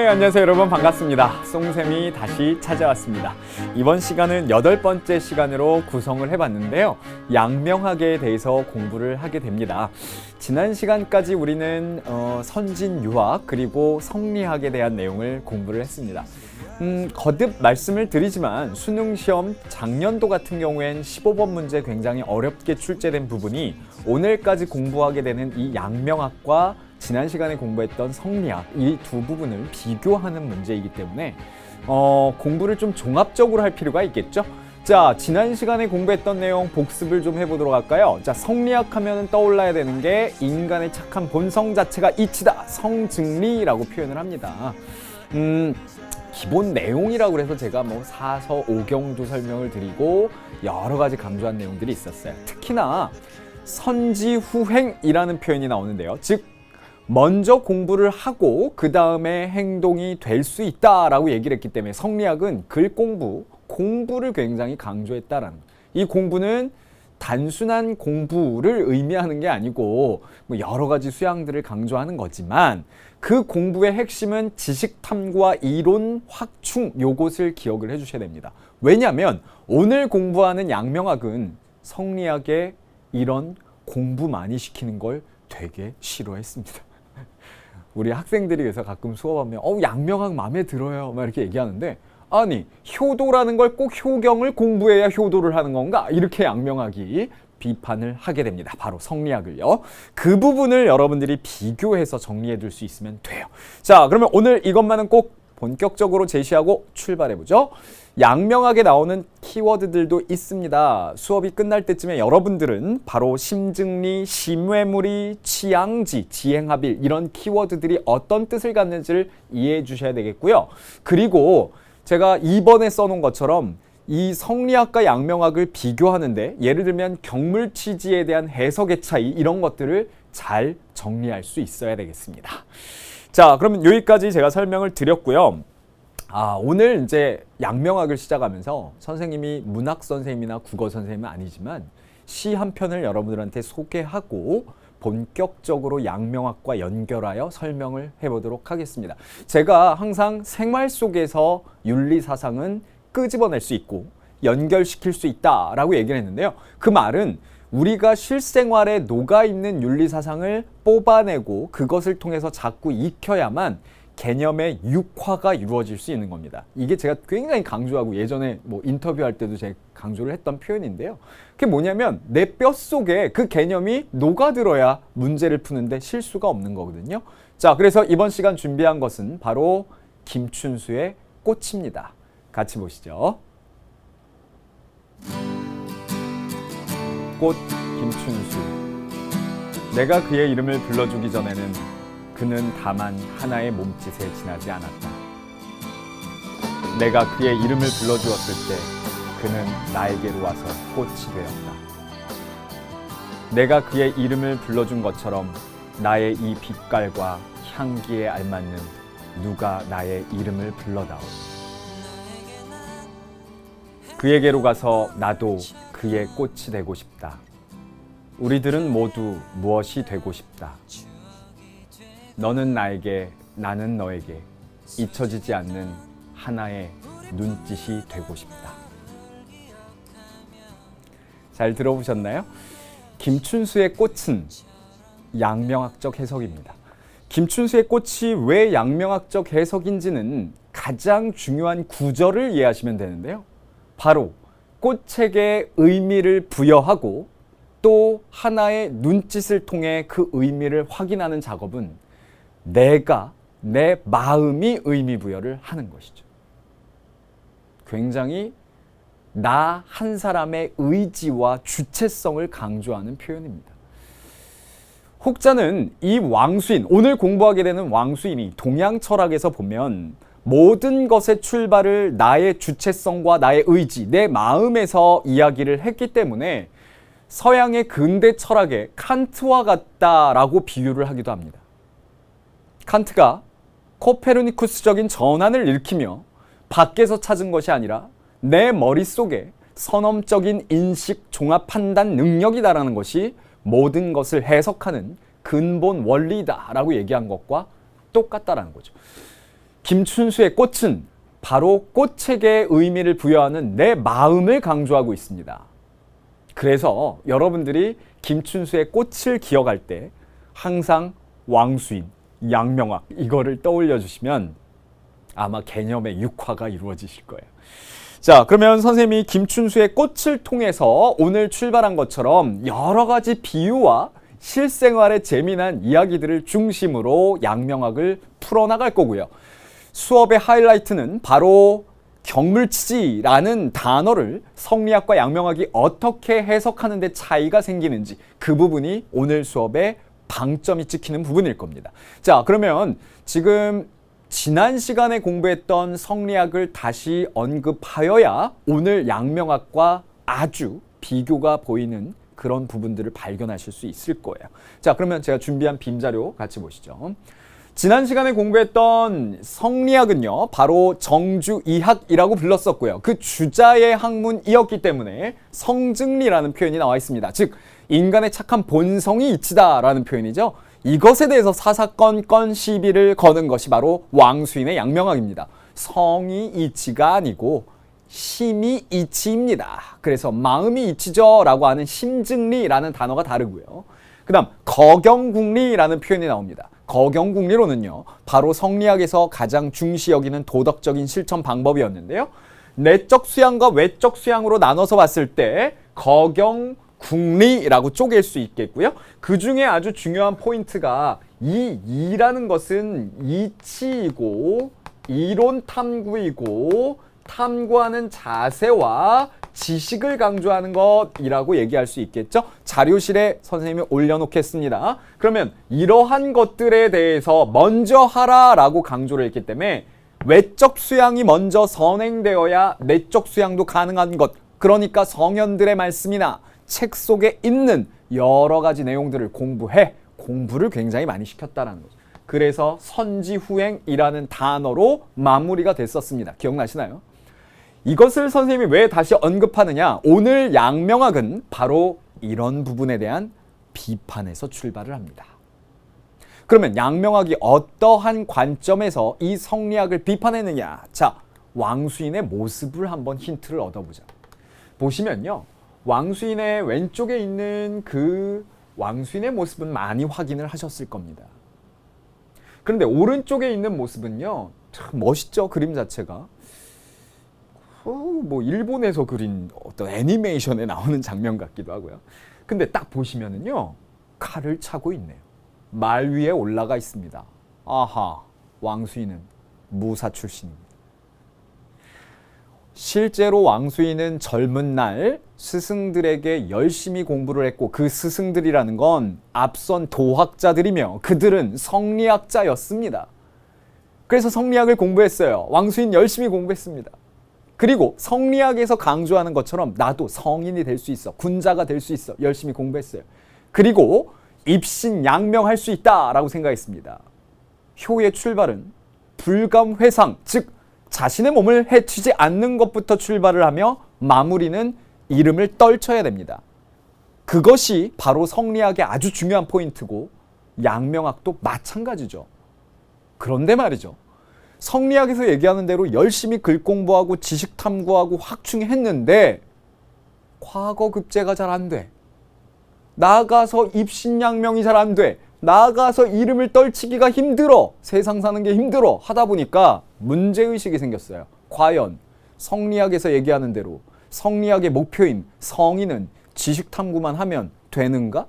네, 안녕하세요 여러분, 반갑습니다. 송쌤이 다시 찾아왔습니다. 이번 시간은 8번째 시간으로 구성을 해봤는데요. 양명학에 대해서 공부를 하게 됩니다. 지난 시간까지 우리는 선진유학 그리고 성리학에 대한 내용을 공부를 했습니다. 거듭 말씀을 드리지만 수능시험 작년도 같은 경우엔 15번 문제 굉장히 어렵게 출제된 부분이 오늘까지 공부하게 되는 이 양명학과 지난 시간에 공부했던 성리학, 이 두 부분을 비교하는 문제이기 때문에 공부를 좀 종합적으로 할 필요가 있겠죠. 자, 지난 시간에 공부했던 내용 복습을 좀 해보도록 할까요? 자, 성리학 하면 떠올라야 되는 게 인간의 착한 본성 자체가 이치다, 성증리라고 표현을 합니다. 기본 내용이라고 해서 제가 사서, 오경도 설명을 드리고 여러 가지 강조한 내용들이 있었어요. 특히나 선지후행이라는 표현이 나오는데요. 즉 먼저 공부를 하고 그 다음에 행동이 될 수 있다라고 얘기를 했기 때문에 성리학은 글 공부를 굉장히 강조했다라는 거예요. 이 공부는 단순한 공부를 의미하는 게 아니고 여러 가지 수양들을 강조하는 거지만 그 공부의 핵심은 지식 탐구와 이론 확충, 요것을 기억을 해주셔야 됩니다. 왜냐하면 오늘 공부하는 양명학은 성리학에 이런 공부 많이 시키는 걸 되게 싫어했습니다. 우리 학생들이 그래서 가끔 수업하면 양명학 마음에 들어요 막 이렇게 얘기하는데, 아니 효도라는 걸 꼭 효경을 공부해야 효도를 하는 건가, 이렇게 양명학이 비판을 하게 됩니다. 바로 성리학을요. 그 부분을 여러분들이 비교해서 정리해 둘 수 있으면 돼요. 자, 그러면 오늘 이것만은 꼭 본격적으로 제시하고 출발해보죠. 양명학에 나오는 키워드들도 있습니다. 수업이 끝날 때쯤에 여러분들은 바로 심증리, 심외무리, 취양지, 지행합일, 이런 키워드들이 어떤 뜻을 갖는지를 이해해 주셔야 되겠고요. 그리고 제가 2번에 써놓은 것처럼 이 성리학과 양명학을 비교하는데 예를 들면 경물치지에 대한 해석의 차이, 이런 것들을 잘 정리할 수 있어야 되겠습니다. 자, 그러면 여기까지 제가 설명을 드렸고요. 오늘 이제 양명학을 시작하면서 선생님이 문학 선생님이나 국어 선생님은 아니지만 시 한 편을 여러분들한테 소개하고 본격적으로 양명학과 연결하여 설명을 해보도록 하겠습니다. 제가 항상 생활 속에서 윤리사상은 끄집어낼 수 있고 연결시킬 수 있다라고 얘기를 했는데요. 그 말은 우리가 실생활에 녹아있는 윤리사상을 뽑아내고 그것을 통해서 자꾸 익혀야만 개념의 육화가 이루어질 수 있는 겁니다. 이게 제가 굉장히 강조하고 예전에 인터뷰할 때도 제가 강조를 했던 표현인데요. 그게 뭐냐면 내 뼛속에 그 개념이 녹아들어야 문제를 푸는데 실수가 없는 거거든요. 자, 그래서 이번 시간 준비한 것은 바로 김춘수의 꽃입니다. 같이 보시죠. 꽃 김춘수. 내가 그의 이름을 불러주기 전에는 그는 다만 하나의 몸짓에 지나지 않았다. 내가 그의 이름을 불러주었을 때 그는 나에게로 와서 꽃이 되었다. 내가 그의 이름을 불러준 것처럼 나의 이 빛깔과 향기에 알맞는 누가 나의 이름을 불러다오. 그에게로 가서 나도 그의 꽃이 되고 싶다. 우리들은 모두 무엇이 되고 싶다. 너는 나에게, 나는 너에게 잊혀지지 않는 하나의 눈짓이 되고 싶다. 잘 들어보셨나요? 김춘수의 꽃은 양명학적 해석입니다. 김춘수의 꽃이 왜 양명학적 해석인지는 가장 중요한 구절을 이해하시면 되는데요. 바로 꽃에게 의미를 부여하고 또 하나의 눈짓을 통해 그 의미를 확인하는 작업은 내가, 내 마음이 의미 부여를 하는 것이죠. 굉장히 나 한 사람의 의지와 주체성을 강조하는 표현입니다. 혹자는 이 왕수인, 오늘 공부하게 되는 왕수인이 동양 철학에서 보면 모든 것의 출발을 나의 주체성과 나의 의지, 내 마음에서 이야기를 했기 때문에 서양의 근대 철학에 칸트와 같다라고 비유를 하기도 합니다. 칸트가 코페르니쿠스적인 전환을 일으키며 밖에서 찾은 것이 아니라 내 머릿속에 선엄적인 인식, 종합, 판단 능력이다라는 것이 모든 것을 해석하는 근본 원리다라고 얘기한 것과 똑같다라는 거죠. 김춘수의 꽃은 바로 꽃에게 의미를 부여하는 내 마음을 강조하고 있습니다. 그래서 여러분들이 김춘수의 꽃을 기억할 때 항상 왕수인, 양명학 이거를 떠올려 주시면 아마 개념의 육화가 이루어지실 거예요. 자, 그러면 선생님이 김춘수의 꽃을 통해서 오늘 출발한 것처럼 여러 가지 비유와 실생활의 재미난 이야기들을 중심으로 양명학을 풀어나갈 거고요. 수업의 하이라이트는 바로 경물치지라는 단어를 성리학과 양명학이 어떻게 해석하는 데 차이가 생기는지 그 부분이 오늘 수업의 방점이 찍히는 부분일 겁니다. 자, 그러면 지금 지난 시간에 공부했던 성리학을 다시 언급하여야 오늘 양명학과 아주 비교가 보이는 그런 부분들을 발견하실 수 있을 거예요. 자, 그러면 제가 준비한 빔자료 같이 보시죠. 지난 시간에 공부했던 성리학은요, 바로 정주이학이라고 불렀었고요. 그 주자의 학문이었기 때문에 성증리라는 표현이 나와 있습니다. 즉, 인간의 착한 본성이 이치다라는 표현이죠. 이것에 대해서 사사건건 시비를 거는 것이 바로 왕수인의 양명학입니다. 성이 이치가 아니고 심이 이치입니다. 그래서 마음이 이치죠 라고 하는 심증리라는 단어가 다르고요. 그 다음 거경국리라는 표현이 나옵니다. 거경국리로는요, 바로 성리학에서 가장 중시 여기는 도덕적인 실천 방법이었는데요. 내적 수양과 외적 수양으로 나눠서 봤을 때 거경국리라고 쪼갤 수 있겠고요. 그 중에 아주 중요한 포인트가 이 이라는 것은 이치이고 이론 탐구이고 탐구하는 자세와 지식을 강조하는 것이라고 얘기할 수 있겠죠. 자료실에 선생님이 올려놓겠습니다. 그러면 이러한 것들에 대해서 먼저 하라라고 강조를 했기 때문에 외적 수양이 먼저 선행되어야 내적 수양도 가능한 것. 그러니까 성현들의 말씀이나 책 속에 있는 여러 가지 내용들을 공부를 굉장히 많이 시켰다는 거죠. 그래서 선지후행이라는 단어로 마무리가 됐었습니다. 기억나시나요? 이것을 선생님이 왜 다시 언급하느냐? 오늘 양명학은 바로 이런 부분에 대한 비판에서 출발을 합니다. 그러면 양명학이 어떠한 관점에서 이 성리학을 비판했느냐? 자, 왕수인의 모습을 한번 힌트를 얻어보자. 보시면요, 왕수인의 왼쪽에 있는 그 왕수인의 모습은 많이 확인을 하셨을 겁니다. 그런데 오른쪽에 있는 모습은요, 참 멋있죠, 그림 자체가. 뭐 일본에서 그린 어떤 애니메이션에 나오는 장면 같기도 하고요. 근데 딱 보시면은요, 칼을 차고 있네요. 말 위에 올라가 있습니다. 아하, 왕수인은 무사 출신입니다. 실제로 왕수인은 젊은 날 스승들에게 열심히 공부를 했고, 그 스승들이라는 건 앞선 도학자들이며 그들은 성리학자였습니다. 그래서 성리학을 공부했어요. 왕수인 열심히 공부했습니다. 그리고 성리학에서 강조하는 것처럼 나도 성인이 될 수 있어, 군자가 될 수 있어, 열심히 공부했어요. 그리고 입신양명할 수 있다라고 생각했습니다. 효의 출발은 불감회상, 즉 자신의 몸을 해치지 않는 것부터 출발을 하며 마무리는 이름을 떨쳐야 됩니다. 그것이 바로 성리학의 아주 중요한 포인트고 양명학도 마찬가지죠. 그런데 말이죠, 성리학에서 얘기하는 대로 열심히 글 공부하고 지식 탐구하고 확충했는데 과거 급제가 잘 안 돼. 나가서 입신양명이 잘 안 돼. 나가서 이름을 떨치기가 힘들어. 세상 사는 게 힘들어. 하다 보니까 문제의식이 생겼어요. 과연 성리학에서 얘기하는 대로 성리학의 목표인 성인은 지식 탐구만 하면 되는가?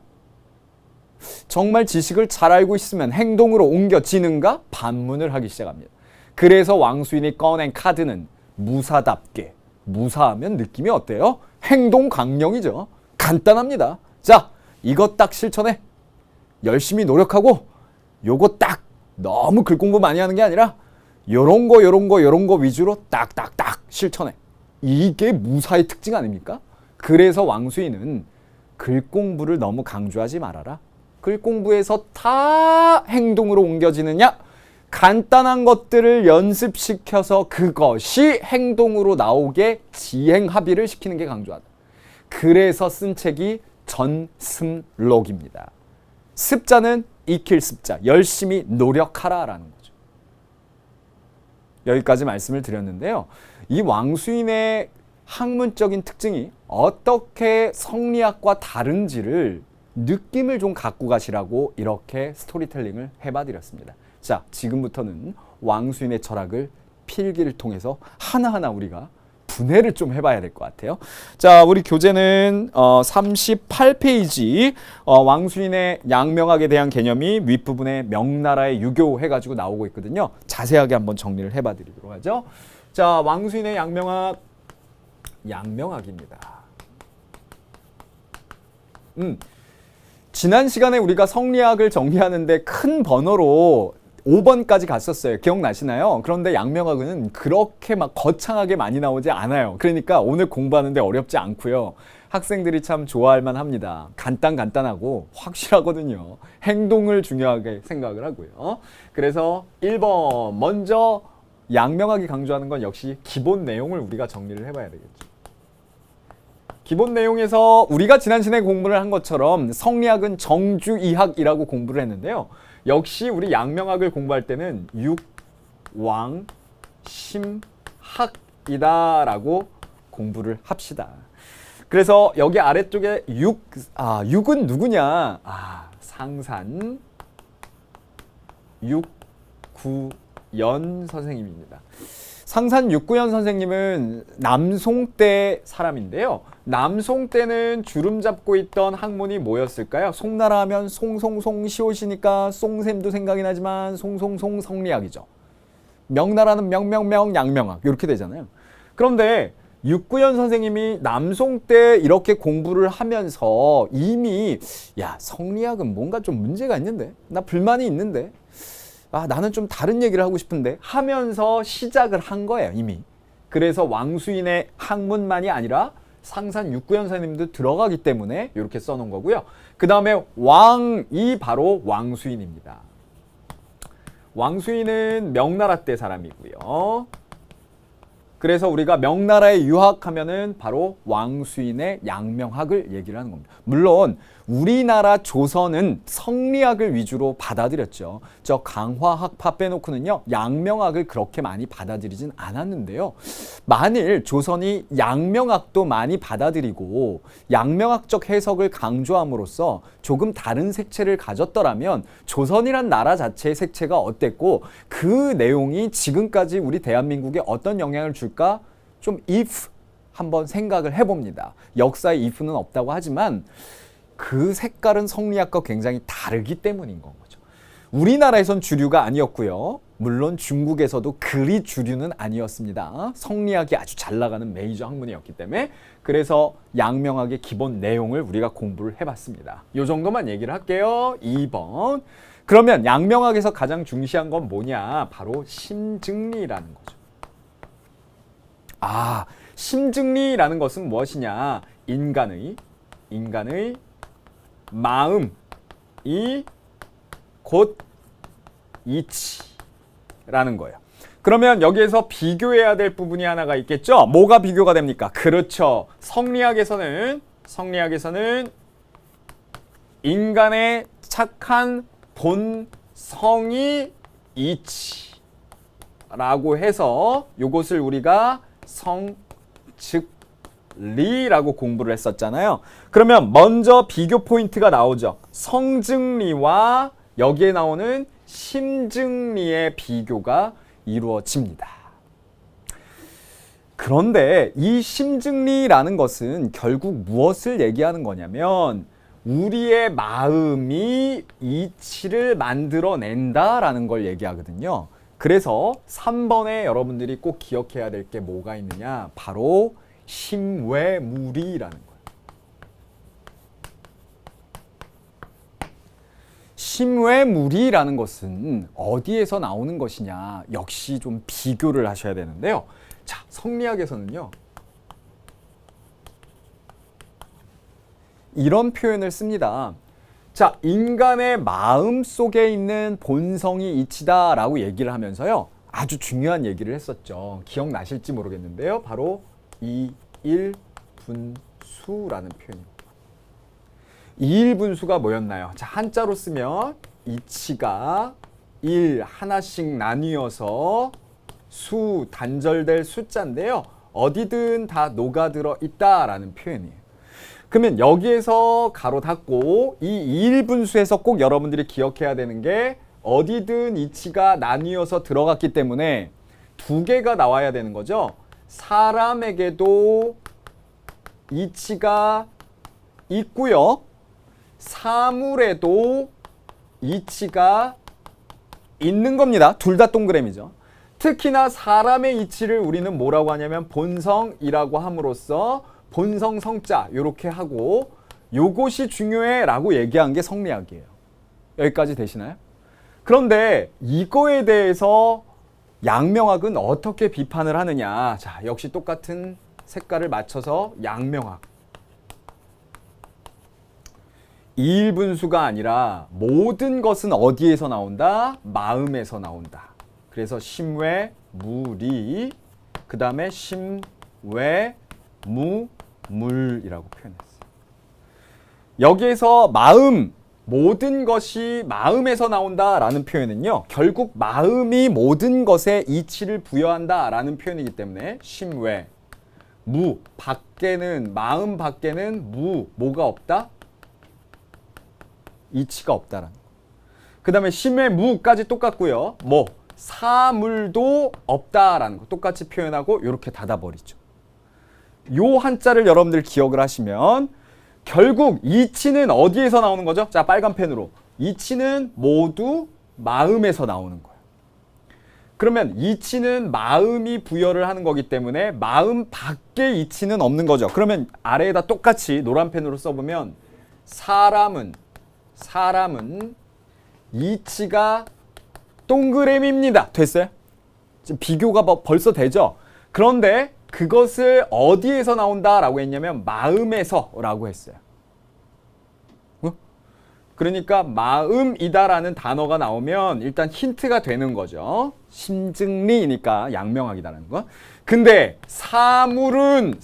정말 지식을 잘 알고 있으면 행동으로 옮겨지는가? 반문을 하기 시작합니다. 그래서 왕수인이 꺼낸 카드는 무사답게, 무사하면 느낌이 어때요? 행동 강령이죠. 간단합니다. 자, 이거 딱 실천해. 열심히 노력하고 요거 딱 너무 글 공부 많이 하는 게 아니라 요런 거 위주로 딱딱딱 실천해. 이게 무사의 특징 아닙니까? 그래서 왕수인은 글 공부를 너무 강조하지 말아라. 글 공부에서 다 행동으로 옮겨지느냐? 간단한 것들을 연습시켜서 그것이 행동으로 나오게 지행합의를 시키는 게 강조하다. 그래서 쓴 책이 전승록입니다. 습자는 익힐 습자, 열심히 노력하라라는 거죠. 여기까지 말씀을 드렸는데요. 이 왕수인의 학문적인 특징이 어떻게 성리학과 다른지를 느낌을 좀 갖고 가시라고 이렇게 스토리텔링을 해봐드렸습니다. 자, 지금부터는 왕수인의 철학을 필기를 통해서 하나하나 우리가 분해를 좀 해봐야 될 것 같아요. 자, 우리 교재는 38페이지 왕수인의 양명학에 대한 개념이 윗부분에 명나라의 유교 해가지고 나오고 있거든요. 자세하게 한번 정리를 해봐드리도록 하죠. 자, 왕수인의 양명학입니다. 지난 시간에 우리가 성리학을 정리하는데 큰 번호로 5번까지 갔었어요. 기억나시나요? 그런데 양명학은 그렇게 막 거창하게 많이 나오지 않아요. 그러니까 오늘 공부하는데 어렵지 않고요. 학생들이 참 좋아할 만합니다. 간단하고 확실하거든요. 행동을 중요하게 생각을 하고요. 그래서 1번 먼저 양명학이 강조하는 건 역시 기본 내용을 우리가 정리를 해봐야 되겠죠. 기본 내용에서 우리가 지난 시간에 공부를 한 것처럼 성리학은 정주이학이라고 공부를 했는데요. 역시 우리 양명학을 공부할 때는 육왕심학이다라고 공부를 합시다. 그래서 여기 아래쪽에 육은 누구냐? 상산 육구연 선생님입니다. 상산 육구연 선생님은 남송때 사람인데요. 남송때는 주름 잡고 있던 학문이 뭐였을까요? 송나라 하면 송송송 시옷이니까 송샘도 생각이 나지만 송송송 성리학이죠. 명나라는 명명명 양명학 이렇게 되잖아요. 그런데 육구연 선생님이 남송때 이렇게 공부를 하면서 이미 성리학은 뭔가 좀 문제가 있는데, 나 불만이 있는데, 나는 좀 다른 얘기를 하고 싶은데 하면서 시작을 한 거예요, 이미. 그래서 왕수인의 학문만이 아니라 상산 육구연 선생님도 들어가기 때문에 이렇게 써놓은 거고요. 그 다음에 왕이 바로 왕수인입니다. 왕수인은 명나라 때 사람이고요. 그래서 우리가 명나라에 유학하면은 바로 왕수인의 양명학을 얘기를 하는 겁니다. 물론 우리나라 조선은 성리학을 위주로 받아들였죠. 저 강화학파 빼놓고는요, 양명학을 그렇게 많이 받아들이진 않았는데요. 만일 조선이 양명학도 많이 받아들이고 양명학적 해석을 강조함으로써 조금 다른 색채를 가졌더라면 조선이란 나라 자체의 색채가 어땠고 그 내용이 지금까지 우리 대한민국에 어떤 영향을 줄까? 좀 if 한번 생각을 해봅니다. 역사에 if는 없다고 하지만 그 색깔은 성리학과 굉장히 다르기 때문인 건 거죠. 우리나라에선 주류가 아니었고요. 물론 중국에서도 그리 주류는 아니었습니다. 성리학이 아주 잘 나가는 메이저 학문이었기 때문에. 그래서 양명학의 기본 내용을 우리가 공부를 해봤습니다. 이 정도만 얘기를 할게요. 2번. 그러면 양명학에서 가장 중시한 건 뭐냐? 바로 심증리라는 거죠. 심증리라는 것은 무엇이냐? 인간의 마음이 곧 이치라는 거예요. 그러면 여기에서 비교해야 될 부분이 하나가 있겠죠? 뭐가 비교가 됩니까? 그렇죠. 성리학에서는 인간의 착한 본성이 이치라고 해서 이것을 우리가 성즉리라고 공부를 했었잖아요. 그러면 먼저 비교 포인트가 나오죠. 성증리와 여기에 나오는 심증리의 비교가 이루어집니다. 그런데 이 심증리라는 것은 결국 무엇을 얘기하는 거냐면 우리의 마음이 이치를 만들어낸다라는 걸 얘기하거든요. 그래서 3번에 여러분들이 꼭 기억해야 될 게 뭐가 있느냐? 바로 심외무리라는 거예요. 심외무리라는 것은 어디에서 나오는 것이냐? 역시 좀 비교를 하셔야 되는데요. 자, 성리학에서는요, 이런 표현을 씁니다. 자, 인간의 마음 속에 있는 본성이 이치다라고 얘기를 하면서요, 아주 중요한 얘기를 했었죠. 기억나실지 모르겠는데요. 바로 이일분수라는 표현입니다. 이일분수가 뭐였나요? 자, 한자로 쓰면 이치가 1 하나씩 나뉘어서 수, 단절될 숫자인데요. 어디든 다 녹아들어 있다라는 표현이에요. 그러면 여기에서 가로 닫고 이 2일분수에서 꼭 여러분들이 기억해야 되는 게 어디든 이치가 나뉘어서 들어갔기 때문에 두 개가 나와야 되는 거죠. 사람에게도 이치가 있고요. 사물에도 이치가 있는 겁니다. 둘 다 동그라미죠. 특히나 사람의 이치를 우리는 뭐라고 하냐면 본성이라고 함으로써 본성 성자 이렇게 하고 요것이 중요해 라고 얘기한 게 성리학이에요. 여기까지 되시나요? 그런데 이거에 대해서 양명학은 어떻게 비판을 하느냐. 자, 역시 똑같은 색깔을 맞춰서 양명학. 이일분수가 아니라 모든 것은 어디에서 나온다? 마음에서 나온다. 그래서 심외, 무리, 그 다음에 심외, 무, 물이라고 표현했어요. 여기에서 마음, 모든 것이 마음에서 나온다라는 표현은요. 결국 마음이 모든 것에 이치를 부여한다라는 표현이기 때문에 심외, 무, 밖에는 마음 밖에는 뭐가 없다? 이치가 없다라는 거. 그 다음에 심외, 무까지 똑같고요. 사물도 없다라는 거 똑같이 표현하고 이렇게 닫아버리죠. 요 한자를 여러분들 기억을 하시면 결국 이치는 어디에서 나오는 거죠? 자, 빨간 펜으로. 이치는 모두 마음에서 나오는 거예요. 그러면 이치는 마음이 부여를 하는 거기 때문에 마음 밖에 이치는 없는 거죠. 그러면 아래에다 똑같이 노란 펜으로 써보면 사람은 이치가 동그라미입니다. 됐어요? 지금 비교가 벌써 되죠? 그런데 그것을 어디에서 나온다라고 했냐면 마음에서라고 했어요. 그러니까 마음이다라는 단어가 나오면 일단 힌트가 되는 거죠. 심증리니까 양명학이다라는 거. 근데 사물은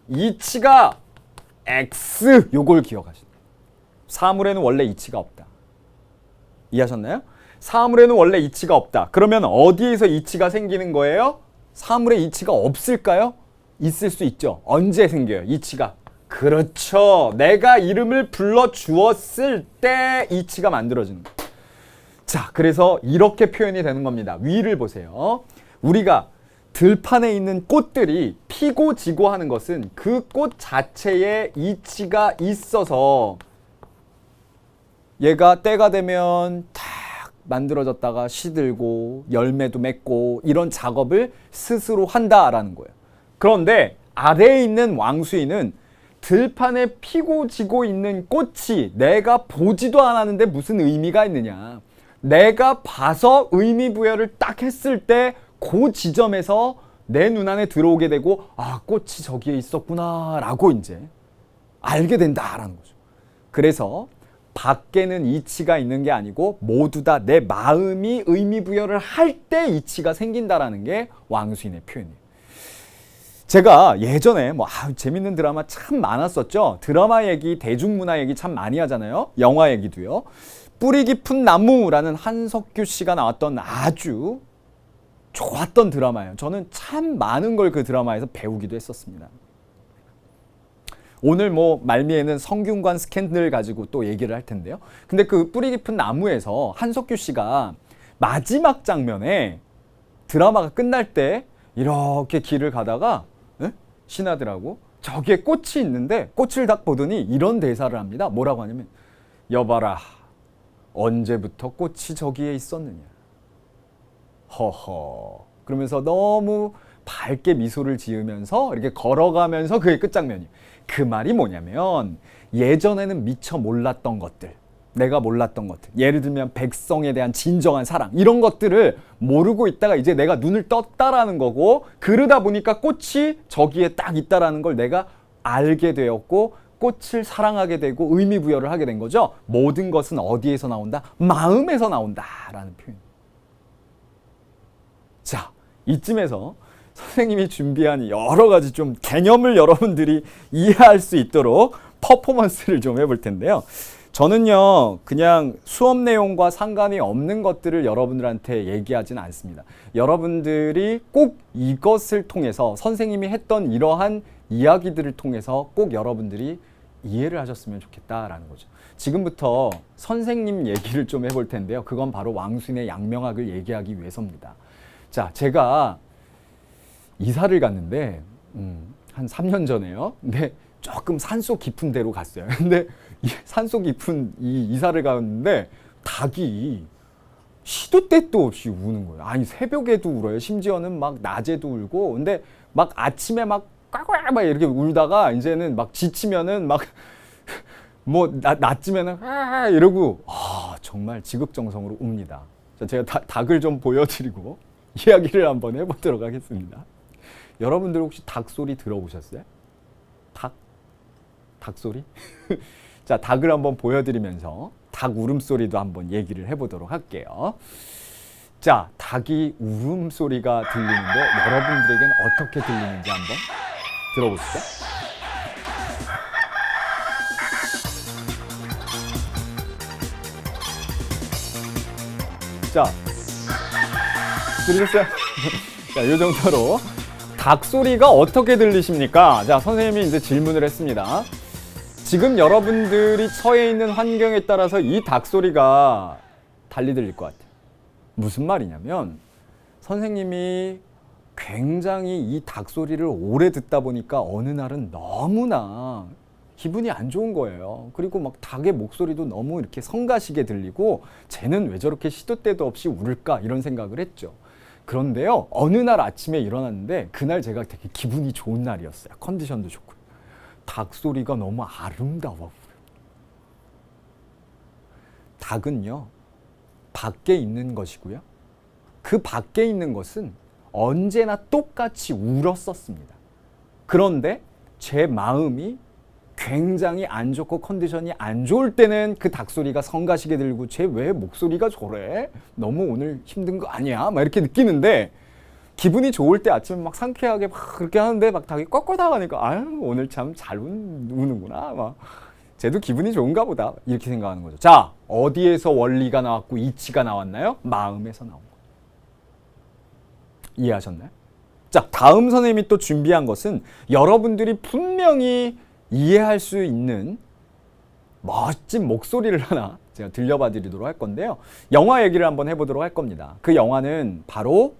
이치가 X 요걸 기억하시죠. 사물에는 원래 이치가 없다. 이해하셨나요? 사물에는 원래 이치가 없다. 그러면 어디에서 이치가 생기는 거예요? 사물에 이치가 없을까요? 있을 수 있죠. 언제 생겨요? 이치가. 그렇죠. 내가 이름을 불러주었을 때 이치가 만들어지는 거예요. 자, 그래서 이렇게 표현이 되는 겁니다. 위를 보세요. 우리가 들판에 있는 꽃들이 피고 지고 하는 것은 그 꽃 자체에 이치가 있어서 얘가 때가 되면 탁 만들어졌다가 시들고 열매도 맺고 이런 작업을 스스로 한다라는 거예요. 그런데 아래에 있는 왕수인은 들판에 피고 지고 있는 꽃이 내가 보지도 않았는데 무슨 의미가 있느냐. 내가 봐서 의미 부여를 딱 했을 때 그 지점에서 내 눈안에 들어오게 되고 아, 꽃이 저기에 있었구나 라고 이제 알게 된다라는 거죠. 그래서 밖에는 이치가 있는 게 아니고 모두 다 내 마음이 의미 부여를 할 때 이치가 생긴다라는 게 왕수인의 표현이에요. 제가 예전에 재밌는 드라마 참 많았었죠. 드라마 얘기, 대중문화 얘기 참 많이 하잖아요. 영화 얘기도요. 뿌리 깊은 나무라는 한석규 씨가 나왔던 아주 좋았던 드라마예요. 저는 참 많은 걸 그 드라마에서 배우기도 했었습니다. 오늘 말미에는 성균관 스캔들 가지고 또 얘기를 할 텐데요. 근데 그 뿌리 깊은 나무에서 한석규 씨가 마지막 장면에 드라마가 끝날 때 이렇게 길을 가다가 신하들하고 저기에 꽃이 있는데 꽃을 딱 보더니 이런 대사를 합니다. 뭐라고 하냐면 여봐라 언제부터 꽃이 저기에 있었느냐. 허허. 그러면서 너무 밝게 미소를 지으면서 이렇게 걸어가면서 그게 끝장면이에요. 그 말이 뭐냐면 예전에는 미처 몰랐던 것들, 내가 몰랐던 것들, 예를 들면 백성에 대한 진정한 사랑 이런 것들을 모르고 있다가 이제 내가 눈을 떴다라는 거고 그러다 보니까 꽃이 저기에 딱 있다라는 걸 내가 알게 되었고 꽃을 사랑하게 되고 의미 부여를 하게 된 거죠. 모든 것은 어디에서 나온다? 마음에서 나온다라는 표현. 자, 이쯤에서 선생님이 준비한 여러 가지 좀 개념을 여러분들이 이해할 수 있도록 퍼포먼스를 좀 해볼 텐데요. 저는요, 그냥 수업 내용과 상관이 없는 것들을 여러분들한테 얘기하진 않습니다. 여러분들이 꼭 이것을 통해서 선생님이 했던 이러한 이야기들을 통해서 꼭 여러분들이 이해를 하셨으면 좋겠다라는 거죠. 지금부터 선생님 얘기를 좀 해볼 텐데요. 그건 바로 왕순의 양명학을 얘기하기 위해서입니다. 자, 제가 이사를 갔는데 한 3년 전에요. 근데 조금 산속 깊은 데로 갔어요. 근데 산속 깊은 이 이사를 갔는데 닭이 시도 때도 없이 우는 거예요. 아니 새벽에도 울어요. 심지어는 막 낮에도 울고. 근데 막 아침에 막 꽉꽉 막 이렇게 울다가 이제는 막 지치면은 막 뭐 낮쯤에는 이러고 정말 지극정성으로 웁니다. 자, 제가 닭을 좀 보여드리고 이야기를 한번 해보도록 하겠습니다. 여러분들 혹시 닭 소리 들어보셨어요? 닭 소리? 자, 닭을 한번 보여드리면서 닭 울음소리도 한번 얘기를 해보도록 할게요. 자, 닭이 울음소리가 들리는데 여러분들에겐 어떻게 들리는지 한번 들어보시죠. 자, 들으셨어요? 자, 이 정도로 닭 소리가 어떻게 들리십니까? 자, 선생님이 이제 질문을 했습니다. 지금 여러분들이 처해 있는 환경에 따라서 이 닭 소리가 달리 들릴 것 같아요. 무슨 말이냐면 선생님이 굉장히 이 닭 소리를 오래 듣다 보니까 어느 날은 너무나 기분이 안 좋은 거예요. 그리고 막 닭의 목소리도 너무 이렇게 성가시게 들리고 쟤는 왜 저렇게 시도 때도 없이 울까 이런 생각을 했죠. 그런데요, 어느 날 아침에 일어났는데 그날 제가 되게 기분이 좋은 날이었어요. 컨디션도 좋고. 닭 소리가 너무 아름다워. 닭은요, 밖에 있는 것이고요. 그 밖에 있는 것은 언제나 똑같이 울었었습니다. 그런데 제 마음이 굉장히 안 좋고 컨디션이 안 좋을 때는 그 닭소리가 성가시게 들고 쟤 왜 목소리가 저래? 너무 오늘 힘든 거 아니야? 막 이렇게 느끼는데 기분이 좋을 때 아침에 막 상쾌하게 막 그렇게 하는데 막 닭이 꺾어다가니까 아유 오늘 참 잘 우는구나 막 쟤도 기분이 좋은가 보다 이렇게 생각하는 거죠. 자, 어디에서 원리가 나왔고 이치가 나왔나요? 마음에서 나온 거예요. 이해하셨나요? 자, 다음 선생님이 또 준비한 것은 여러분들이 분명히 이해할 수 있는 멋진 목소리를 하나 제가 들려봐 드리도록 할 건데요. 영화 얘기를 한번 해보도록 할 겁니다. 그 영화는 바로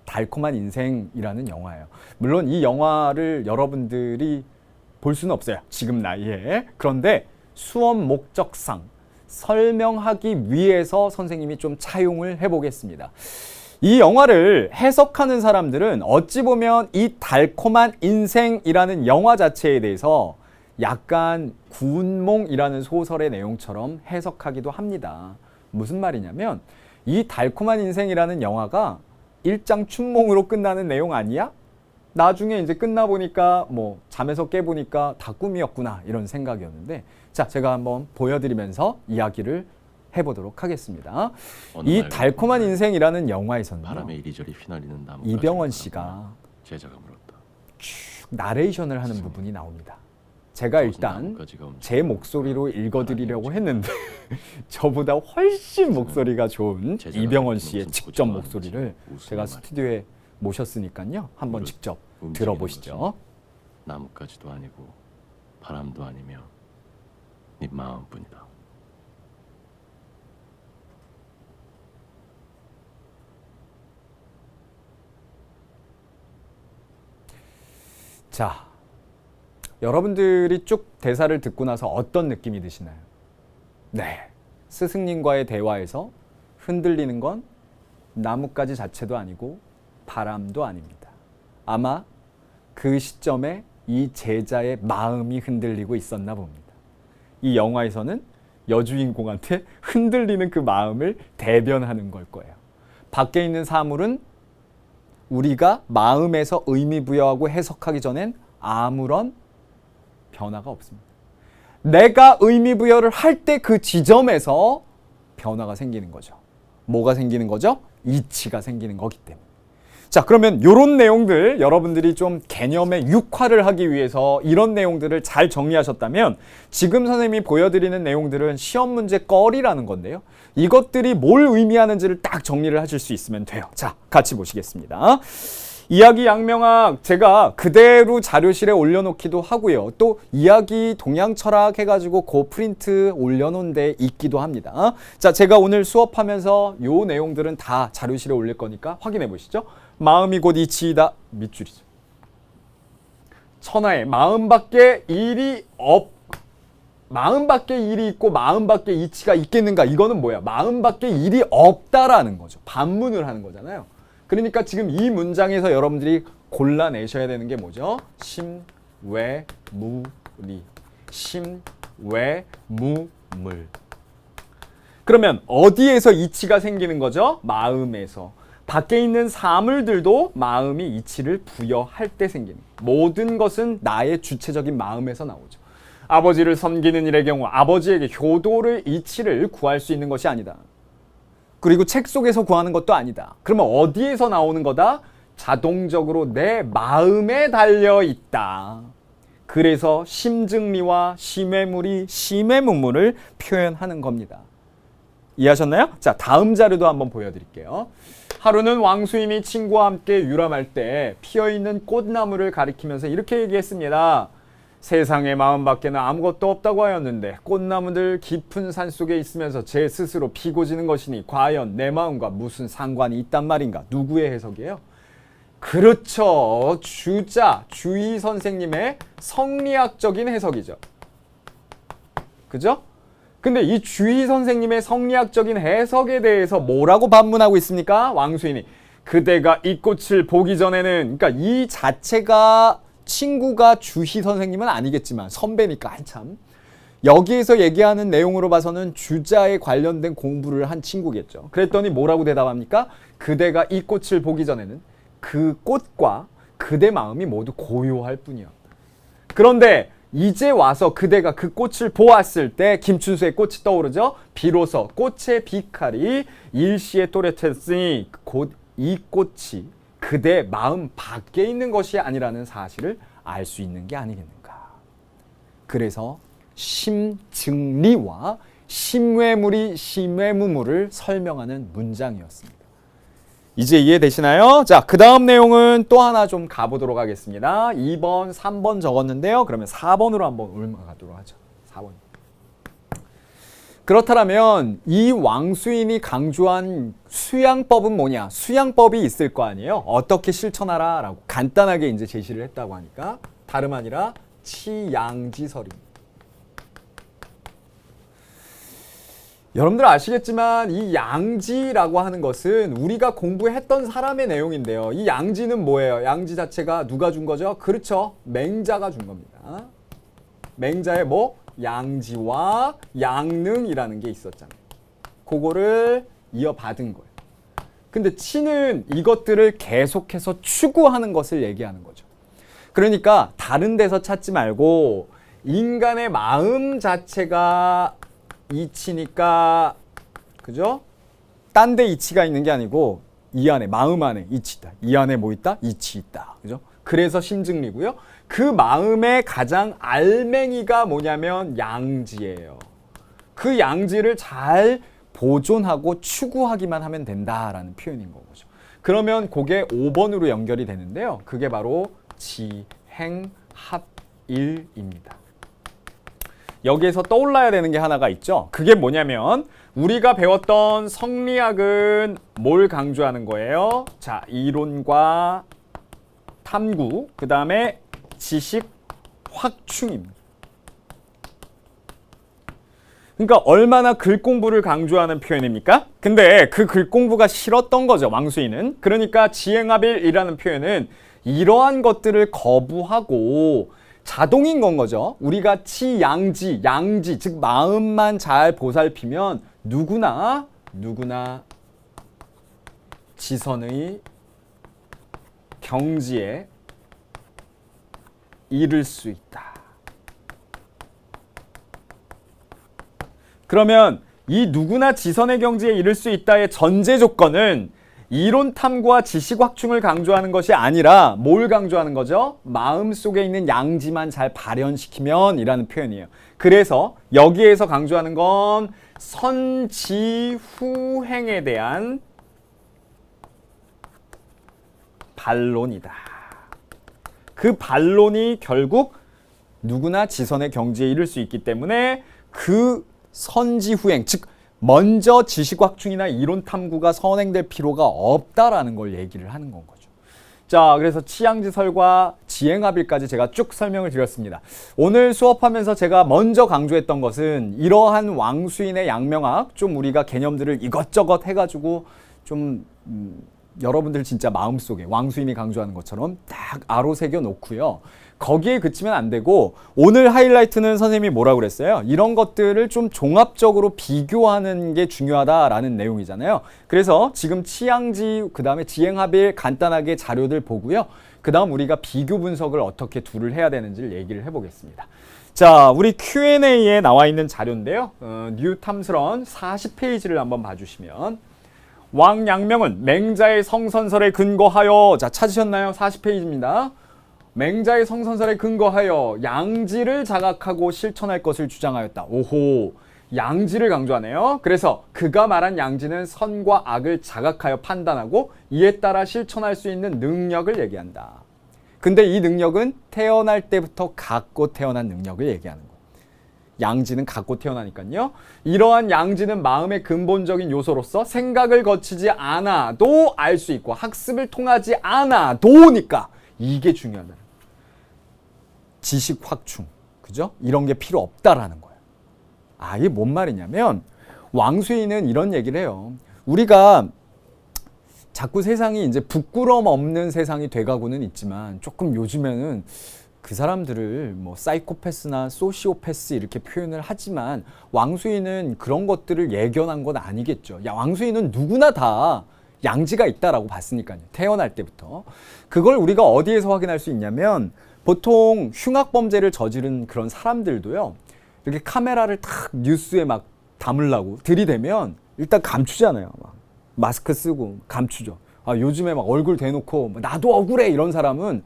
달콤한 인생이라는 영화예요. 물론 이 영화를 여러분들이 볼 수는 없어요. 지금 나이에. 그런데 수업 목적상 설명하기 위해서 선생님이 좀 차용을 해보겠습니다. 이 영화를 해석하는 사람들은 어찌 보면 이 달콤한 인생이라는 영화 자체에 대해서 약간 구운몽이라는 소설의 내용처럼 해석하기도 합니다. 무슨 말이냐면 이 달콤한 인생이라는 영화가 일장춘몽으로 끝나는 내용 아니야? 나중에 이제 끝나보니까 뭐 잠에서 깨보니까 다 꿈이었구나 이런 생각이었는데 자, 제가 한번 보여드리면서 이야기를 해보도록 하겠습니다. 이 달콤한 인생이라는 영화에서는 바람에 이리저리 휘날리는 나무 이병헌 씨가 제자가 물었다. 쭉 나레이션을 하는 부분이 나옵니다. 제가 일단 제 목소리로 읽어드리려고 했는데 저보다 훨씬 목소리가 좋은 이병헌 씨의 직접 목소리를 제가 스튜디오에 모셨으니까요. 한번 직접 들어보시죠. 나뭇가지도 아니고 바람도 아니며 네 마음뿐이다. 자, 여러분들이 쭉 대사를 듣고 나서 어떤 느낌이 드시나요? 네, 스승님과의 대화에서 흔들리는 건 나뭇가지 자체도 아니고 바람도 아닙니다. 아마 그 시점에 이 제자의 마음이 흔들리고 있었나 봅니다. 이 영화에서는 여주인공한테 흔들리는 그 마음을 대변하는 걸 거예요. 밖에 있는 사물은 우리가 마음에서 의미 부여하고 해석하기 전엔 아무런 변화가 없습니다. 내가 의미 부여를 할 때 그 지점에서 변화가 생기는 거죠. 뭐가 생기는 거죠? 이치가 생기는 거기 때문에. 자, 그러면 이런 내용들 여러분들이 좀 개념의 육화를 하기 위해서 이런 내용들을 잘 정리하셨다면 지금 선생님이 보여드리는 내용들은 시험 문제 거리라는 건데요. 이것들이 뭘 의미하는지를 딱 정리를 하실 수 있으면 돼요. 자, 같이 보시겠습니다. 이야기 양명학 제가 그대로 자료실에 올려놓기도 하고요. 또 이야기 동양 철학 해가지고 고 프린트 올려놓은 데 있기도 합니다. 자, 제가 오늘 수업하면서 요 내용들은 다 자료실에 올릴 거니까 확인해 보시죠. 마음이 곧 이치이다. 밑줄이죠. 천하에 마음밖에 일이 마음밖에 일이 있고 마음밖에 이치가 있겠는가? 이거는 뭐야? 마음밖에 일이 없다라는 거죠. 반문을 하는 거잖아요. 그러니까 지금 이 문장에서 여러분들이 골라내셔야 되는 게 뭐죠? 심외무리. 심외무물. 그러면 어디에서 이치가 생기는 거죠? 마음에서. 밖에 있는 사물들도 마음이 이치를 부여할 때 생기는 거예요. 모든 것은 나의 주체적인 마음에서 나오죠. 아버지를 섬기는 일의 경우 아버지에게 효도를 이치를 구할 수 있는 것이 아니다. 그리고 책 속에서 구하는 것도 아니다. 그러면 어디에서 나오는 거다? 자동적으로 내 마음에 달려 있다. 그래서 심증리와 심외물이 심외문물을 표현하는 겁니다. 이해하셨나요? 자, 다음 자료도 한번 보여드릴게요. 하루는 왕수인이 친구와 함께 유람할 때 피어있는 꽃나무를 가리키면서 이렇게 얘기했습니다. 세상에 마음밖에는 아무것도 없다고 하였는데 꽃나무들 깊은 산속에 있으면서 제 스스로 피고 지는 것이니 과연 내 마음과 무슨 상관이 있단 말인가? 누구의 해석이에요? 그렇죠. 주의 선생님의 성리학적인 해석이죠. 그죠? 근데 이 주의 선생님의 성리학적인 해석에 대해서 뭐라고 반문하고 있습니까? 왕수인이 그대가 이 꽃을 보기 전에는, 그러니까 이 자체가 친구가 주희 선생님은 아니겠지만 선배니까 한참 여기에서 얘기하는 내용으로 봐서는 주자에 관련된 공부를 한 친구겠죠. 그랬더니 뭐라고 대답합니까? 그대가 이 꽃을 보기 전에는 그 꽃과 그대 마음이 모두 고요할 뿐이야. 그런데 이제 와서 그대가 그 꽃을 보았을 때 김춘수의 꽃이 떠오르죠. 비로소 꽃의 빛깔이 일시에 또렷했으니 곧 이 꽃이 그대 마음 밖에 있는 것이 아니라는 사실을 알 수 있는 게 아니겠는가. 그래서 심증리와 심외무리 심외무물을 설명하는 문장이었습니다. 이제 이해되시나요? 자, 그 다음 내용은 또 하나 좀 가보도록 하겠습니다. 2번, 3번 적었는데요. 그러면 4번으로 한번 올라가도록 하죠. 4번. 그렇다면 이 왕수인이 강조한 수양법은 뭐냐? 수양법이 있을 거 아니에요? 어떻게 실천하라 라고 간단하게 이제 제시를 했다고 하니까 다름 아니라 치양지설입니다. 여러분들 아시겠지만 이 양지라고 하는 것은 우리가 공부했던 사람의 내용인데요. 이 양지는 뭐예요? 양지 자체가 누가 준 거죠? 그렇죠. 맹자가 준 겁니다. 맹자의 뭐? 양지와 양능이라는 게 있었잖아요. 그거를 이어받은 거예요. 근데 치는 이것들을 계속해서 추구하는 것을 얘기하는 거죠. 그러니까 다른 데서 찾지 말고 인간의 마음 자체가 이치니까, 그죠? 딴 데 이치가 있는 게 아니고 이 안에, 마음 안에 이치다. 이 안에 뭐 있다? 이치 있다. 그죠? 그래서 심증리고요. 그 마음의 가장 알맹이가 뭐냐면 양지예요. 그 양지를 잘 보존하고 추구하기만 하면 된다라는 표현인 거죠. 그러면 그게 5번으로 연결이 되는데요. 그게 바로 지행합일입니다. 여기에서 떠올라야 되는 게 하나가 있죠. 그게 뭐냐면 우리가 배웠던 성리학은 뭘 강조하는 거예요? 자, 이론과 탐구, 그 다음에 지식 확충입니다. 그러니까 얼마나 글 공부를 강조하는 표현입니까? 근데 그 글 공부가 싫었던 거죠, 왕수인은. 그러니까 지행합일이라는 표현은 이러한 것들을 거부하고 자동인 건 거죠. 우리가 치양지, 양지, 즉 마음만 잘 보살피면 누구나 지선의 경지에 이를 수 있다. 그러면 이 누구나 지선의 경지에 이를 수 있다의 전제 조건은 이론 탐구와 지식 확충을 강조하는 것이 아니라 뭘 강조하는 거죠? 마음속에 있는 양지만 잘 발현시키면 이라는 표현이에요. 그래서 여기에서 강조하는 건 선지후행에 대한 반론이다. 그 반론이 결국 누구나 지선의 경지에 이를 수 있기 때문에 그 선지후행, 즉 먼저 지식 확충이나 이론 탐구가 선행될 필요가 없다라는 걸 얘기를 하는 건 거죠. 자, 그래서 치양지설과 지행합일까지 제가 쭉 설명을 드렸습니다. 오늘 수업하면서 제가 먼저 강조했던 것은 이러한 왕수인의 양명학, 좀 우리가 개념들을 이것저것 해가지고 좀 여러분들 진짜 마음속에 왕수인이 강조하는 것처럼 딱 아로새겨 놓고요. 거기에 그치면 안 되고 오늘 하이라이트는 선생님이 뭐라고 그랬어요? 이런 것들을 좀 종합적으로 비교하는 게 중요하다라는 내용이잖아요. 그래서 지금 치양지 그다음에 지행합일 간단하게 자료들 보고요. 그다음 우리가 비교 분석을 어떻게 둘을 해야 되는지를 얘기를 해보겠습니다. 자, 우리 Q&A에 나와 있는 자료인데요. 뉴 탐스런 40페이지를 한번 봐주시면 왕양명은 맹자의 성선설에 근거하여, 자 찾으셨나요? 40페이지입니다. 맹자의 성선설에 근거하여 양지를 자각하고 실천할 것을 주장하였다. 오호, 양지를 강조하네요. 그래서 그가 말한 양지는 선과 악을 자각하여 판단하고 이에 따라 실천할 수 있는 능력을 얘기한다. 근데 이 능력은 태어날 때부터 갖고 태어난 능력을 얘기하는 거예요. 양지는 갖고 태어나니까요. 이러한 양지는 마음의 근본적인 요소로서 생각을 거치지 않아도 알 수 있고 학습을 통하지 않아도니까 이게 중요하다. 지식 확충, 그죠? 이런 게 필요 없다라는 거예요. 아, 이게 뭔 말이냐면 왕수인은 이런 얘기를 해요. 우리가 자꾸 세상이 이제 부끄럼 없는 세상이 돼가고는 있지만 조금 요즘에는 그 사람들을 뭐 사이코패스나 소시오패스 이렇게 표현을 하지만 왕수인은 그런 것들을 예견한 건 아니겠죠. 야, 왕수인은 누구나 다 양지가 있다라고 봤으니까요. 태어날 때부터. 그걸 우리가 어디에서 확인할 수 있냐면 보통 흉악범죄를 저지른 그런 사람들도요. 이렇게 카메라를 탁 뉴스에 막 담으려고 들이대면 일단 감추잖아요. 막 마스크 쓰고 감추죠. 아, 요즘에 막 얼굴 대놓고 나도 억울해 이런 사람은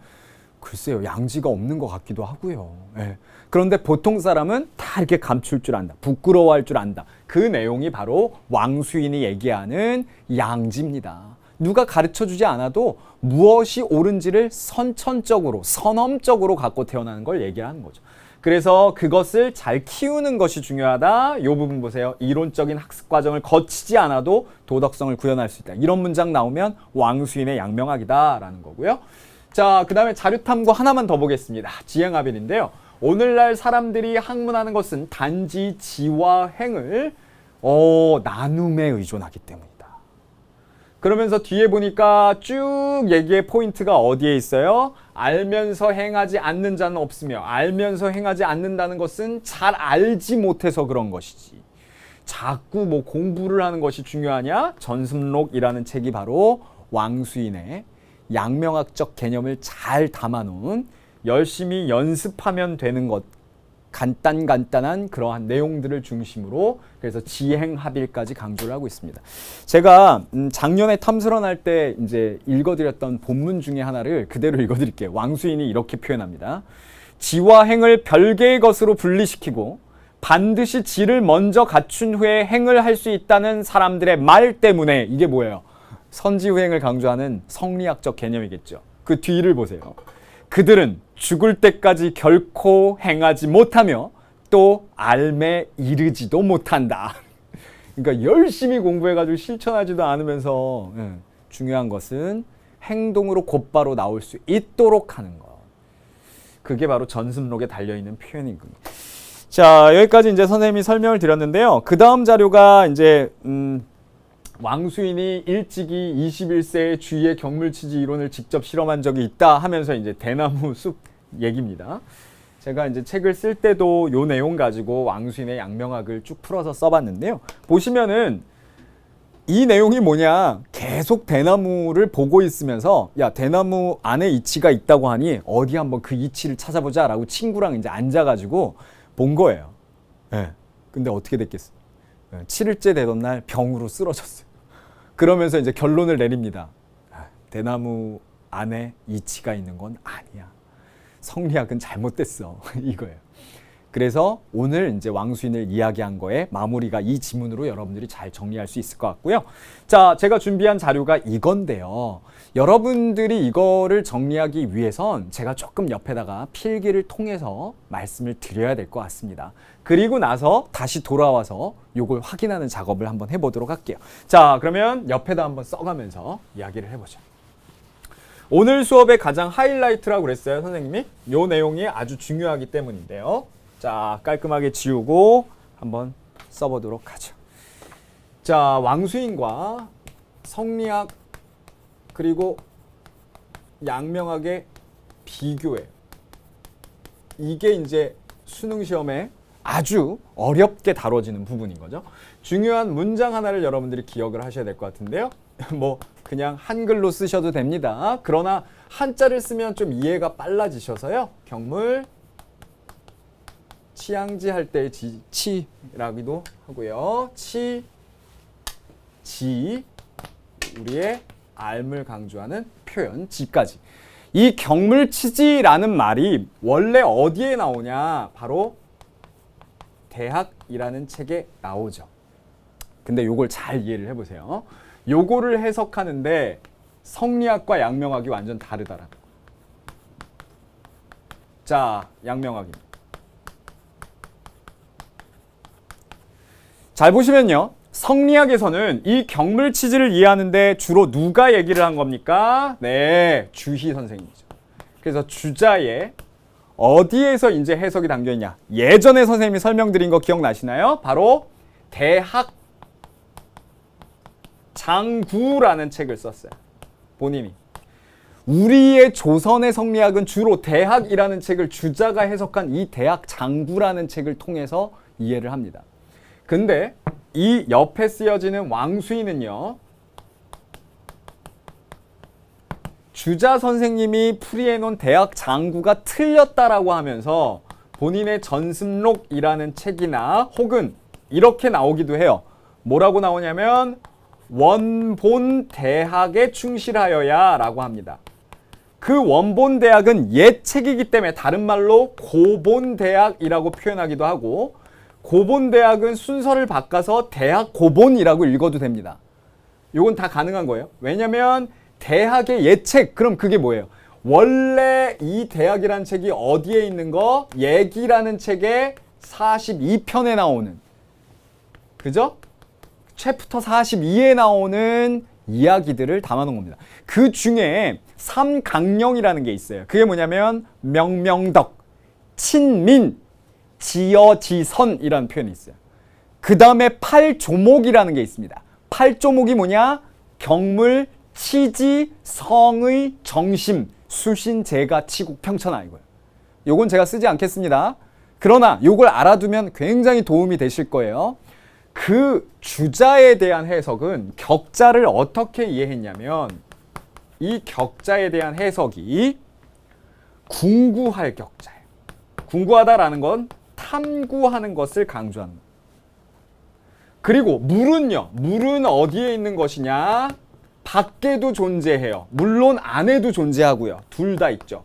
글쎄요, 양지가 없는 것 같기도 하고요. 예. 그런데 보통 사람은 다 이렇게 감출 줄 안다. 부끄러워할 줄 안다. 그 내용이 바로 왕수인이 얘기하는 양지입니다. 누가 가르쳐주지 않아도 무엇이 옳은지를 선천적으로, 선험적으로 갖고 태어나는 걸 얘기하는 거죠. 그래서 그것을 잘 키우는 것이 중요하다. 이 부분 보세요. 이론적인 학습 과정을 거치지 않아도 도덕성을 구현할 수 있다. 이런 문장 나오면 왕수인의 양명학이다라는 거고요. 자, 그 다음에 자료탐구 하나만 더 보겠습니다. 지행합일인데요. 오늘날 사람들이 학문하는 것은 단지 지와 행을 나눔에 의존하기 때문이다. 그러면서 뒤에 보니까 쭉 얘기의 포인트가 어디에 있어요? 알면서 행하지 않는 자는 없으며 알면서 행하지 않는다는 것은 잘 알지 못해서 그런 것이지. 자꾸 뭐 공부를 하는 것이 중요하냐? 전습록이라는 책이 바로 왕수인의 양명학적 개념을 잘 담아놓은 열심히 연습하면 되는 것 간단한 그러한 내용들을 중심으로 그래서 지행합일까지 강조를 하고 있습니다. 제가 작년에 탐스런 할 때 이제 읽어드렸던 본문 중에 하나를 그대로 읽어드릴게요. 왕수인이 이렇게 표현합니다. 지와 행을 별개의 것으로 분리시키고 반드시 지를 먼저 갖춘 후에 행을 할 수 있다는 사람들의 말 때문에 이게 뭐예요? 선지후행을 강조하는 성리학적 개념이겠죠. 그 뒤를 보세요. 그들은 죽을 때까지 결코 행하지 못하며 또 알매 이르지도 못한다. 그러니까 열심히 공부해가지고 실천하지도 않으면서 중요한 것은 행동으로 곧바로 나올 수 있도록 하는 것. 그게 바로 전습록에 달려있는 표현이군요. 자, 여기까지 이제 선생님이 설명을 드렸는데요. 그 다음 자료가 이제 왕수인이 일찍이 21세의 주위의 경물치지 이론을 직접 실험한 적이 있다 하면서 이제 대나무 숲 얘기입니다. 제가 이제 책을 쓸 때도 요 내용 가지고 왕수인의 양명학을 쭉 풀어서 써봤는데요. 보시면은 이 내용이 뭐냐, 계속 대나무를 보고 있으면서 야, 대나무 안에 이치가 있다고 하니 어디 한번 그 이치를 찾아보자 라고 친구랑 이제 앉아가지고 본 거예요. 근데 어떻게 됐겠어요? 7일째 되던 날 병으로 쓰러졌어요. 그러면서 이제 결론을 내립니다. 대나무 안에 이치가 있는 건 아니야. 성리학은 잘못됐어. 이거예요. 그래서 오늘 이제 왕수인을 이야기한 거에 마무리가 이 지문으로 여러분들이 잘 정리할 수 있을 것 같고요. 자, 제가 준비한 자료가 이건데요. 여러분들이 이거를 정리하기 위해선 제가 조금 옆에다가 필기를 통해서 말씀을 드려야 될 것 같습니다. 그리고 나서 다시 돌아와서 이걸 확인하는 작업을 한번 해보도록 할게요. 자, 그러면 옆에다 한번 써가면서 이야기를 해보죠. 오늘 수업의 가장 하이라이트라고 그랬어요, 선생님이. 이 내용이 아주 중요하기 때문인데요. 자, 깔끔하게 지우고 한번 써보도록 하죠. 자, 왕수인과 성리학 그리고 양명학의 비교예요. 이게 이제 수능 시험에 아주 어렵게 다뤄지는 부분인 거죠. 중요한 문장 하나를 여러분들이 기억을 하셔야 될 것 같은데요. 뭐 그냥 한글로 쓰셔도 됩니다. 그러나 한자를 쓰면 좀 이해가 빨라지셔서요. 경물 치양지 할 때 치라기도 하고요. 지 우리의 알을 강조하는 표현 지까지. 이 경물치지라는 말이 원래 어디에 나오냐? 바로 대학이라는 책에 나오죠. 근데 요걸 잘 이해를 해보세요. 요거를 해석하는데 성리학과 양명학이 완전 다르다라는 거. 자, 양명학입니다. 잘 보시면요. 성리학에서는 이 경물치지를 이해하는데 주로 누가 얘기를 한 겁니까? 네, 주희 선생님이죠. 그래서 주자에 어디에서 이제 해석이 담겨 있냐? 예전에 선생님이 설명드린 거 기억나시나요? 바로 대학 장구라는 책을 썼어요. 본인이. 우리의 조선의 성리학은 주로 대학이라는 책을 주자가 해석한 이 대학 장구라는 책을 통해서 이해를 합니다. 근데 이 옆에 쓰여지는 왕수인은요. 주자 선생님이 풀이해놓은 대학 장구가 틀렸다라고 하면서 본인의 전습록이라는 책이나 혹은 이렇게 나오기도 해요. 뭐라고 나오냐면 원본 대학에 충실하여야 라고 합니다. 그 원본 대학은 옛 책이기 때문에 다른 말로 고본 대학이라고 표현하기도 하고 고본 대학은 순서를 바꿔서 대학 고본이라고 읽어도 됩니다. 이건 다 가능한 거예요. 왜냐면 대학의 옛 책, 그럼 그게 뭐예요? 원래 이 대학이라는 책이 어디에 있는 거? 얘기라는 책의 42편에 나오는, 그죠? 챕터 42에 나오는 이야기들을 담아놓은 겁니다. 그 중에 삼강령이라는 게 있어요. 그게 뭐냐면 명명덕, 친민, 지어지선이라는 표현이 있어요. 그 다음에 팔조목이라는 게 있습니다. 팔조목이 뭐냐? 경물, 치지, 성의, 정심, 수신, 제가, 치국, 평천하 이거예요. 요건 제가 쓰지 않겠습니다. 그러나 요걸 알아두면 굉장히 도움이 되실 거예요. 그 주자에 대한 해석은 격자를 어떻게 이해했냐면 이 격자에 대한 해석이 궁구할 격자예요. 궁구하다라는 건 탐구하는 것을 강조합니다. 그리고 물은요. 물은 어디에 있는 것이냐? 밖에도 존재해요. 물론 안에도 존재하고요. 둘 다 있죠.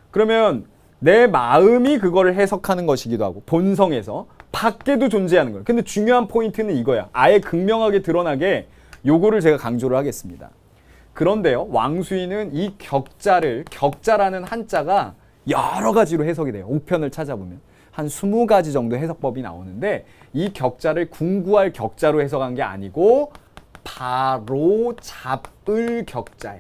그러면 내 마음이 그거를 해석하는 것이기도 하고 본성에서 밖에도 존재하는 거예요. 근데 중요한 포인트는 이거야. 아예 극명하게 드러나게 요거를 제가 강조를 하겠습니다. 그런데요. 왕수인은 이 격자라는 한자가 여러 가지로 해석이 돼요. 옥편을 찾아보면. 한 20가지 정도 해석법이 나오는데 이 격자를 궁구할 격자로 해석한 게 아니고 바로 잡을 격자예요.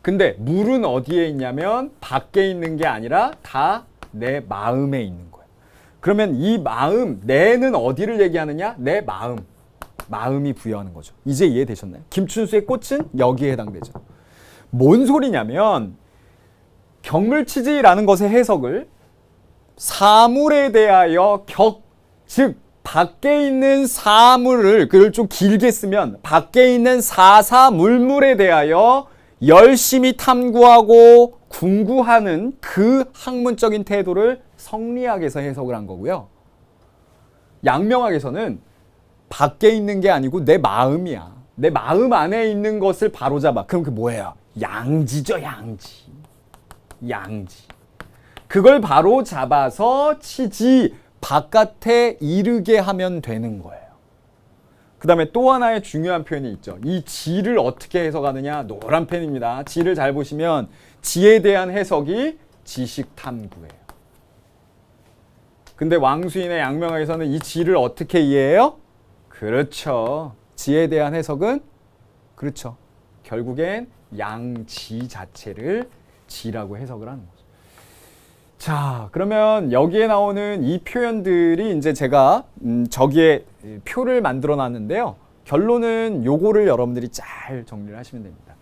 근데 물은 어디에 있냐면 밖에 있는 게 아니라 다 내 마음에 있는 거예요. 그러면 이 마음, 내는 어디를 얘기하느냐? 내 마음. 마음이 부여하는 거죠. 이제 이해되셨나요? 김춘수의 꽃은 여기에 해당되죠. 뭔 소리냐면 경물치지라는 것의 해석을 사물에 대하여 즉 밖에 있는 사물을 그걸 좀 길게 쓰면 밖에 있는 사사물물에 대하여 열심히 탐구하고 궁구하는 그 학문적인 태도를 성리학에서 해석을 한 거고요. 양명학에서는 밖에 있는 게 아니고 내 마음이야. 내 마음 안에 있는 것을 바로잡아. 그럼 그 뭐예요? 양지죠, 양지. 양지. 그걸 바로 잡아서 치지 바깥에 이르게 하면 되는 거예요. 그 다음에 또 하나의 중요한 표현이 있죠. 이 지를 어떻게 해석하느냐? 노란 펜입니다. 지를 잘 보시면 지에 대한 해석이 지식탐구예요. 근데 왕수인의 양명학에서는 이 지를 어떻게 이해해요? 그렇죠. 지에 대한 해석은 그렇죠. 결국엔 양지 자체를 지라고 해석을 하는 거죠. 자, 그러면 여기에 나오는 이 표현들이 이제 제가 저기에 표를 만들어 놨는데요. 결론은 요거를 여러분들이 잘 정리를 하시면 됩니다.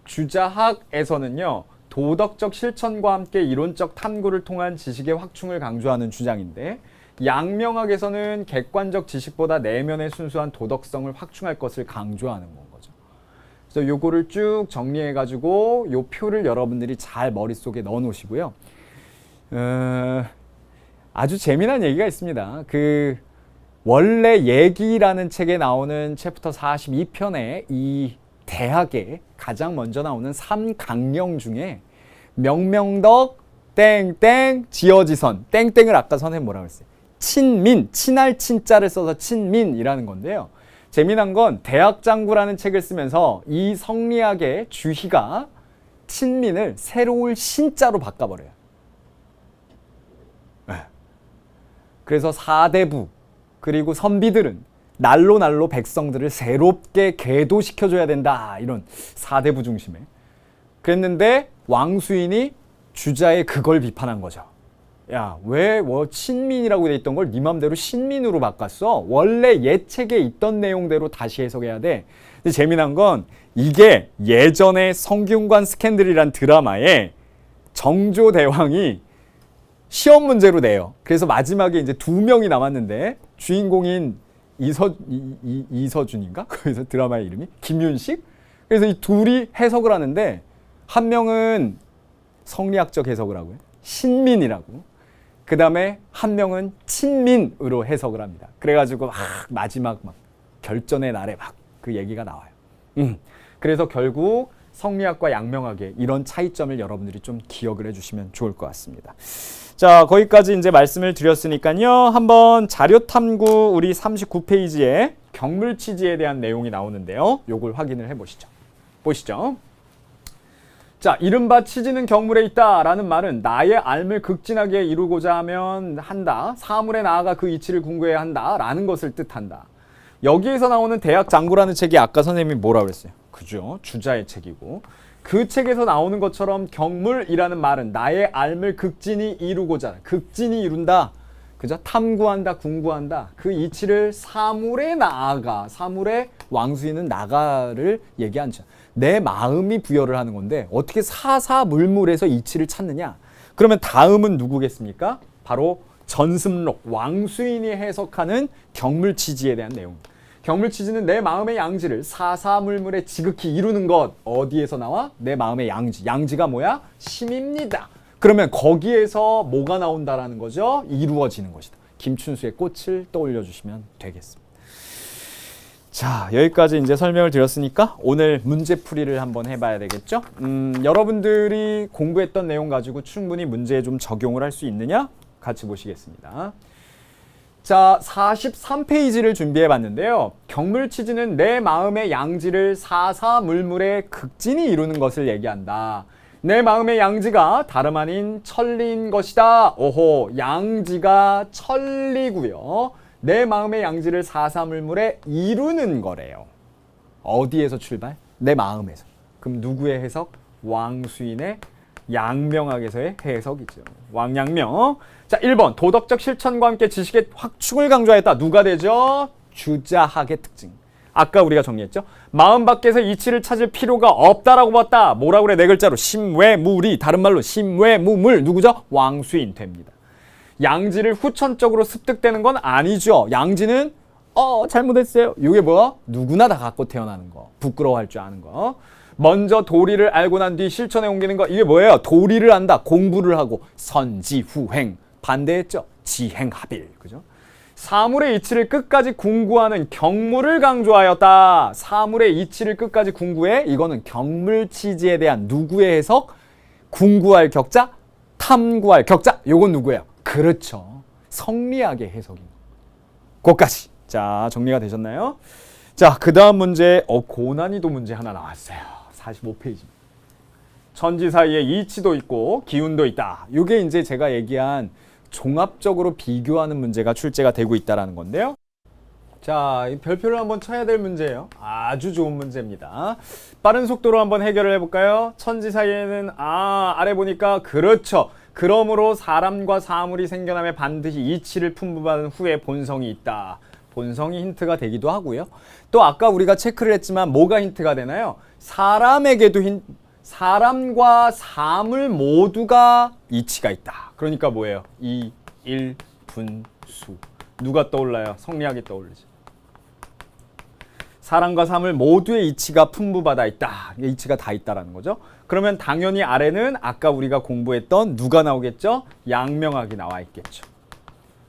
주자학에서는요, 도덕적 실천과 함께 이론적 탐구를 통한 지식의 확충을 강조하는 주장인데, 양명학에서는 객관적 지식보다 내면의 순수한 도덕성을 확충할 것을 강조하는 거죠. 그래서 요거를 쭉 정리해 가지고 요 표를 여러분들이 잘 머릿속에 넣어 놓으시고요. 아주 재미난 얘기가 있습니다. 그 원래 얘기라는 책에 나오는 챕터 42편에 이 대학에 가장 먼저 나오는 3강령 중에 명명덕 땡땡 지어지선 땡땡을 아까 선생님 뭐라고 했어요? 친민, 친할 친자를 써서 친민이라는 건데요. 재미난 건 대학장구라는 책을 쓰면서 이 성리학의 주희가 친민을 새로울 신자로 바꿔버려요. 그래서 사대부 그리고 선비들은 날로 백성들을 새롭게 계도시켜줘야 된다. 이런 사대부 중심에. 그랬는데 왕수인이 주자의 그걸 비판한 거죠. 야, 왜 친민이라고 돼 있던 걸 네 맘대로 신민으로 바꿨어? 원래 옛 책에 있던 내용대로 다시 해석해야 돼. 근데 재미난 건 이게 예전에 성균관 스캔들이란 드라마에 정조대왕이 시험 문제로 내요. 그래서 마지막에 이제 2명이 남았는데 주인공인 이서준인가? 그래서 드라마의 이름이 김윤식? 그래서 이 둘이 해석을 하는데 한 명은 성리학적 해석을 하고요. 신민이라고. 그 다음에 한 명은 친민으로 해석을 합니다. 그래가지고 마지막 결전의 날에 그 얘기가 나와요. 그래서 결국 성리학과 양명학의 이런 차이점을 여러분들이 좀 기억을 해주시면 좋을 것 같습니다. 자, 거기까지 이제 말씀을 드렸으니까요. 한번 자료 탐구 우리 39페이지에 경물치지에 대한 내용이 나오는데요. 요걸 확인을 해보시죠. 보시죠. 자, 이른바 치지는 경물에 있다라는 말은 나의 알을 극진하게 이루고자 하면 한다. 사물에 나아가 그 이치를 궁구해야 한다라는 것을 뜻한다. 여기에서 나오는 대학장구라는 책이 아까 선생님이 뭐라고 그랬어요? 그죠? 주자의 책이고. 그 책에서 나오는 것처럼 경물이라는 말은 나의 알을 극진히 이루고자, 극진히 이룬다. 그죠? 탐구한다, 궁구한다. 그 이치를 사물에 나아가, 사물에 왕수인은 나가를 얘기하죠. 내 마음이 부여를 하는 건데 어떻게 사사물물에서 이치를 찾느냐? 그러면 다음은 누구겠습니까? 바로 전승록, 왕수인이 해석하는 경물치지에 대한 내용입니다. 경물치지는 내 마음의 양지를 사사물물에 지극히 이루는 것. 어디에서 나와? 내 마음의 양지. 양지가 뭐야? 심입니다. 그러면 거기에서 뭐가 나온다라는 거죠? 이루어지는 것이다. 김춘수의 꽃을 떠올려 주시면 되겠습니다. 자, 여기까지 이제 설명을 드렸으니까 오늘 문제풀이를 한번 해봐야 되겠죠? 여러분들이 공부했던 내용 가지고 충분히 문제에 좀 적용을 할 수 있느냐? 같이 보시겠습니다. 자, 43페이지를 준비해 봤는데요. 경물치지는 내 마음의 양지를 사사물물에 극진히 이루는 것을 얘기한다. 내 마음의 양지가 다름 아닌 천리인 것이다. 오호, 양지가 천리고요. 내 마음의 양지를 사사물물에 이루는 거래요. 어디에서 출발? 내 마음에서. 그럼 누구의 해석? 왕수인의 양명학에서의 해석이죠. 왕양명. 자, 1번 도덕적 실천과 함께 지식의 확충을 강조하였다. 누가 되죠? 주자학의 특징. 아까 우리가 정리했죠. 마음 밖에서 이치를 찾을 필요가 없다라고 봤다. 뭐라고 그래? 네 글자로 심외무리. 다른 말로 심외무물. 누구죠? 왕수인 됩니다. 양지를 후천적으로 습득되는 건 아니죠. 양지는 잘못했어요. 이게 뭐야? 누구나 다 갖고 태어나는 거. 부끄러워할 줄 아는 거. 먼저 도리를 알고 난 뒤 실천에 옮기는 거. 이게 뭐예요? 도리를 안다. 공부를 하고 선지후행. 반대했죠. 지행합일. 그죠? 사물의 이치를 끝까지 궁구하는 경물을 강조하였다. 사물의 이치를 끝까지 궁구해. 이거는 경물 취지에 대한 누구의 해석? 궁구할 격자, 탐구할 격자. 요건 누구예요? 그렇죠. 성리학의 해석입니다. 그것까지. 자, 정리가 되셨나요? 자, 그 다음 문제, 고난이도 문제 하나 나왔어요. 45페이지입니다. 천지 사이에 이치도 있고 기운도 있다. 이게 이제 제가 얘기한 종합적으로 비교하는 문제가 출제가 되고 있다는 건데요. 자, 이 별표를 한번 쳐야 될 문제예요. 아주 좋은 문제입니다. 빠른 속도로 한번 해결을 해볼까요? 천지 사이에는 아래 보니까 그렇죠. 그러므로 사람과 사물이 생겨나면 반드시 이치를 풍부한 후에 본성이 있다. 본성이 힌트가 되기도 하고요. 또 아까 우리가 체크를 했지만 뭐가 힌트가 되나요? 사람과 사물 모두가 이치가 있다. 그러니까 뭐예요? 이, 일, 분, 수. 누가 떠올라요? 성리학이 떠올리죠. 사람과 사물 모두의 이치가 풍부받아 있다. 이치가 다 있다라는 거죠. 그러면 당연히 아래는 아까 우리가 공부했던 누가 나오겠죠? 양명학이 나와 있겠죠.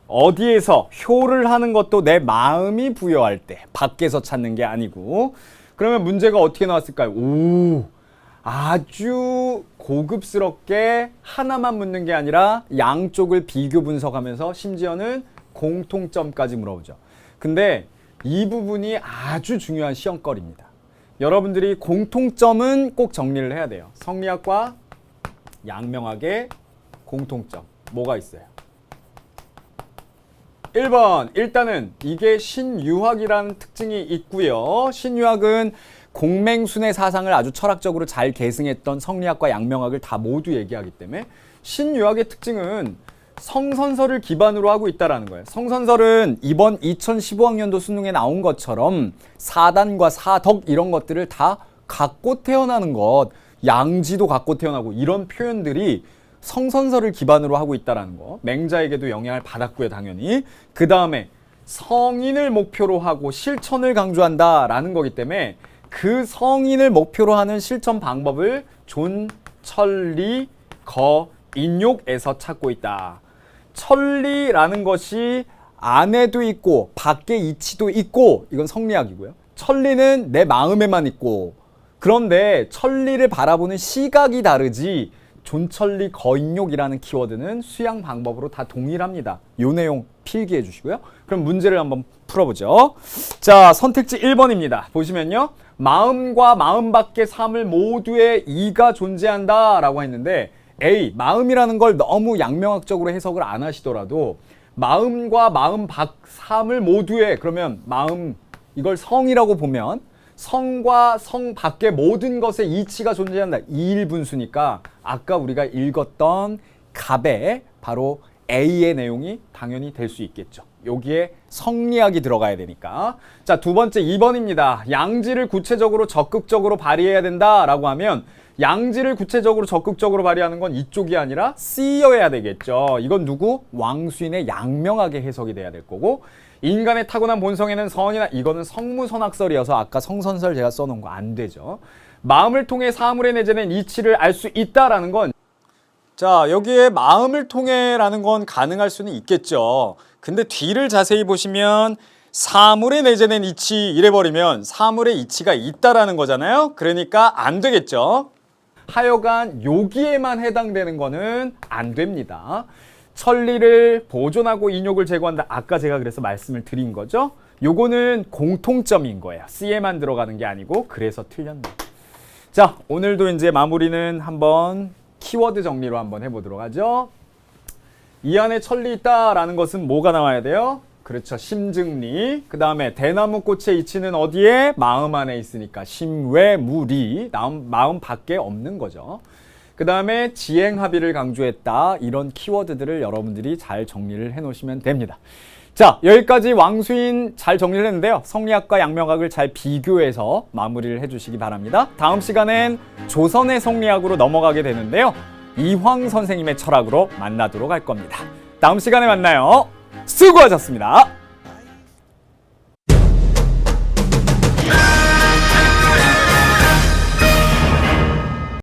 어디에서 효를 하는 것도 내 마음이 부여할 때 밖에서 찾는 게 아니고. 그러면 문제가 어떻게 나왔을까요? 아주 고급스럽게 하나만 묻는 게 아니라 양쪽을 비교 분석하면서 심지어는 공통점까지 물어보죠. 근데 이 부분이 아주 중요한 시험거리입니다. 여러분들이 공통점은 꼭 정리를 해야 돼요. 성리학과 양명학의 공통점 뭐가 있어요? 1번, 일단은 이게 신유학이라는 특징이 있고요. 신유학은 공맹순의 사상을 아주 철학적으로 잘 계승했던 성리학과 양명학을 다 모두 얘기하기 때문에 신유학의 특징은 성선설을 기반으로 하고 있다는 거예요. 성선설은 이번 2015학년도 수능에 나온 것처럼 사단과 사덕 이런 것들을 다 갖고 태어나는 것, 양지도 갖고 태어나고 이런 표현들이 성선설을 기반으로 하고 있다는 거. 맹자에게도 영향을 받았고요, 당연히. 그 다음에 성인을 목표로 하고 실천을 강조한다라는 거기 때문에 그 성인을 목표로 하는 실천 방법을 존, 천리, 거, 인욕에서 찾고 있다. 천리라는 것이 안에도 있고 밖에 이치도 있고 이건 성리학이고요. 천리는 내 마음에만 있고 그런데 천리를 바라보는 시각이 다르지 존천리 거인욕이라는 키워드는 수양 방법으로 다 동일합니다. 요 내용 필기해 주시고요. 그럼 문제를 한번 풀어보죠. 자, 선택지 1번입니다. 보시면요. 마음과 마음 밖의 사물 모두에 이가 존재한다 라고 했는데 A, 마음이라는 걸 너무 양명학적으로 해석을 안 하시더라도 마음과 마음 밖 사물 모두에 그러면 마음 이걸 성이라고 보면 성과 성 밖의 모든 것에 이치가 존재한다. 이일분수니까 아까 우리가 읽었던 갑의 바로 A의 내용이 당연히 될 수 있겠죠. 여기에 성리학이 들어가야 되니까. 자, 두 번째 2번입니다. 양지를 구체적으로 적극적으로 발휘해야 된다라고 하면 양지를 구체적으로 적극적으로 발휘하는 건 이쪽이 아니라 C여야 되겠죠. 이건 누구? 왕수인의 양명학의 해석이 돼야 될 거고 인간의 타고난 본성에는 선이나 이거는 성무선학설이어서 아까 성선설 제가 써놓은 거 안 되죠. 마음을 통해 사물에 내재된 이치를 알 수 있다라는 건 자, 여기에 마음을 통해라는 건 가능할 수는 있겠죠. 근데 뒤를 자세히 보시면 사물에 내재된 이치 이래버리면 사물의 이치가 있다라는 거잖아요. 그러니까 안 되겠죠. 하여간 여기에만 해당되는 거는 안 됩니다. 천리를 보존하고 인욕을 제거한다. 아까 제가 그래서 말씀을 드린 거죠. 요거는 공통점인 거예요. C에만 들어가는 게 아니고 그래서 틀렸네. 자, 오늘도 이제 마무리는 한번 키워드 정리로 한번 해보도록 하죠. 이 안에 천리 있다라는 것은 뭐가 나와야 돼요? 그렇죠. 심증리. 그 다음에 대나무꽃의 이치는 어디에? 마음 안에 있으니까 심외무리. 마음 밖에 없는 거죠. 그 다음에 지행합의를 강조했다. 이런 키워드들을 여러분들이 잘 정리를 해놓으시면 됩니다. 자, 여기까지 왕수인 잘 정리를 했는데요. 성리학과 양명학을 잘 비교해서 마무리를 해주시기 바랍니다. 다음 시간엔 조선의 성리학으로 넘어가게 되는데요. 이황 선생님의 철학으로 만나도록 할 겁니다. 다음 시간에 만나요. 수고하셨습니다.